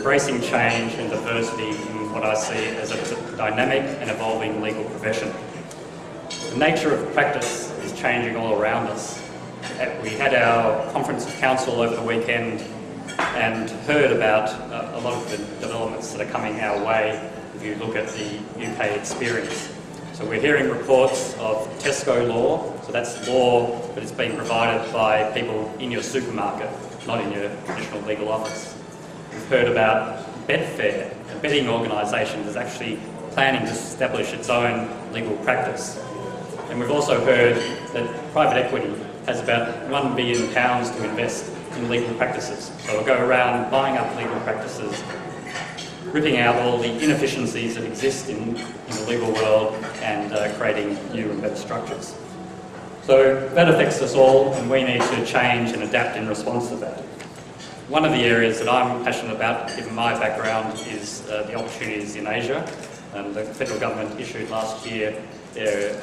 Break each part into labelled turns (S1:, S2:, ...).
S1: embracing change and diversity in what I see as a dynamic and evolving legal profession. The nature of practice is changing all around us. We had our conference of counsel over the weekend and heard about a lot of the developments that are coming our way if you look at the UK experience. So we're hearing reports of Tesco law, so that's law but it's being provided by people in your supermarket, not in your traditional legal office. We've heard about Betfair, a betting organisation that's actually planning to establish its own legal practice. And we've also heard that private equity has about £1 billion to invest in legal practices. So we'll go around buying up legal practices, ripping out all the inefficiencies that exist in the legal world and creating new and better structures. So that affects us all and we need to change and adapt in response to that. One of the areas that I'm passionate about, given my background, is the opportunities in Asia. The federal government issued last year their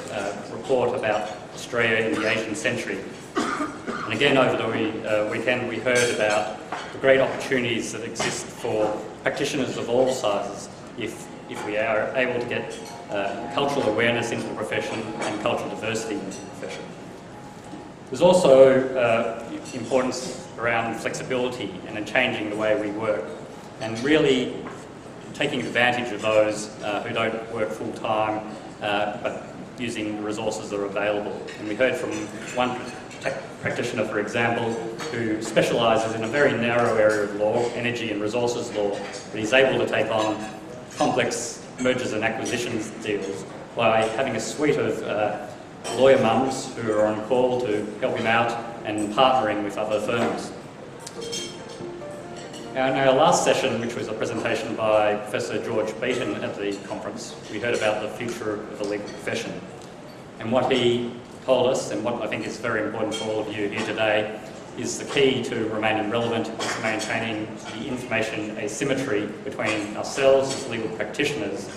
S1: report about Australia in the Asian century. And again, over the weekend, we heard about the great opportunities that exist for practitioners of all sizes if we are able to get cultural awareness into the profession and cultural diversity into the profession. There's also importance around flexibility and in changing the way we work and really taking advantage of those who don't work full-time but using the resources that are available. And we heard from one practitioner, for example, who specialises in a very narrow area of law, energy and resources law, but he's able to take on complex mergers and acquisitions deals by having a suite of lawyer mums who are on call to help him out and partnering with other firms. Now, in our last session, which was a presentation by Professor George Beaton at the conference, we heard about the future of the legal profession. And what he told us, and what I think is very important for all of you here today, is the key to remaining relevant is maintaining the information asymmetry between ourselves as legal practitioners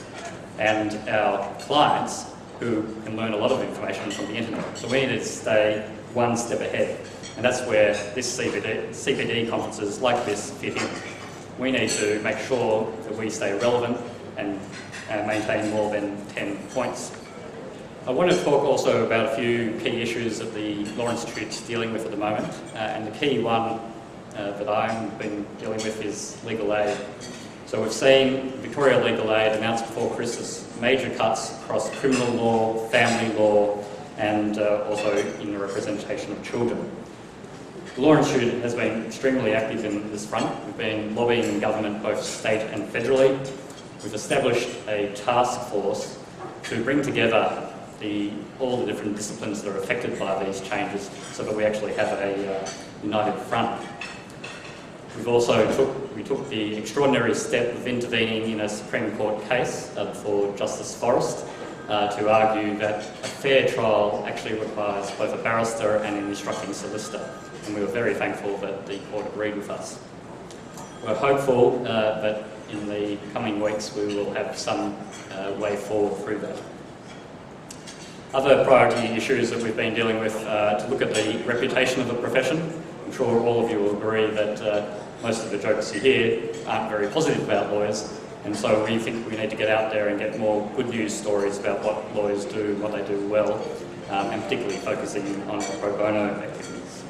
S1: and our clients who can learn a lot of information from the internet. So we need to stay one step ahead. And that's where this CPD conferences like this fit in. We need to make sure that we stay relevant and maintain more than 10 points. I want to talk also about a few key issues that the Law Institute's dealing with at the moment. And the key one that I've been dealing with is legal aid. So we've seen Victoria Legal Aid announce before Christmas major cuts across criminal law, family law, and also in the representation of children. The Law Institute has been extremely active in this front. We've been lobbying government both state and federally. We've established a task force to bring together all the different disciplines that are affected by these changes so that we actually have a united front. We've also took the extraordinary step of intervening in a Supreme Court case for Justice Forrest to argue that a fair trial actually requires both a barrister and an instructing solicitor. And we were very thankful that the court agreed with us. We're hopeful that in the coming weeks we will have some way forward through that. Other priority issues that we've been dealing with to look at the reputation of the profession. I'm sure all of you will agree that most of the jokes you hear aren't very positive about lawyers, and so we think we need to get out there and get more good news stories about what lawyers do, what they do well, and particularly focusing on pro bono activities.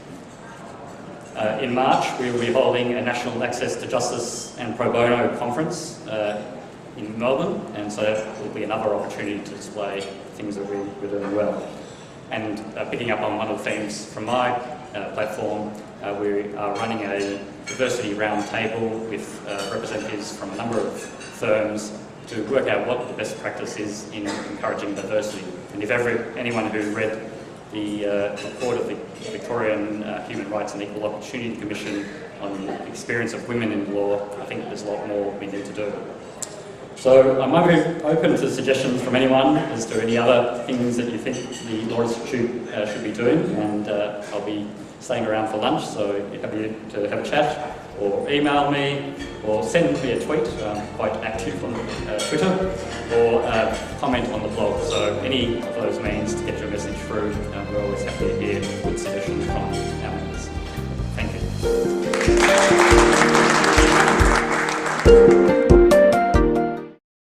S1: In March, we will be holding a National Access to Justice and Pro Bono conference in Melbourne, and so that will be another opportunity to display things that we're doing well. And picking up on one of the themes from my platform, we are running a diversity roundtable with representatives from a number of firms to work out what the best practice is in encouraging diversity. And if anyone who read the report of the Victorian Human Rights and Equal Opportunity Commission on the experience of women in law, I think there's a lot more we need to do. So I'm open to suggestions from anyone as to any other things that you think the Law Institute should be doing, and I'll be staying around for lunch, so you're happy to have a chat, or email me, or send me a tweet. I'm quite active on Twitter, or comment on the blog. So any of those means to get your message through, we're always happy to hear good suggestions from you.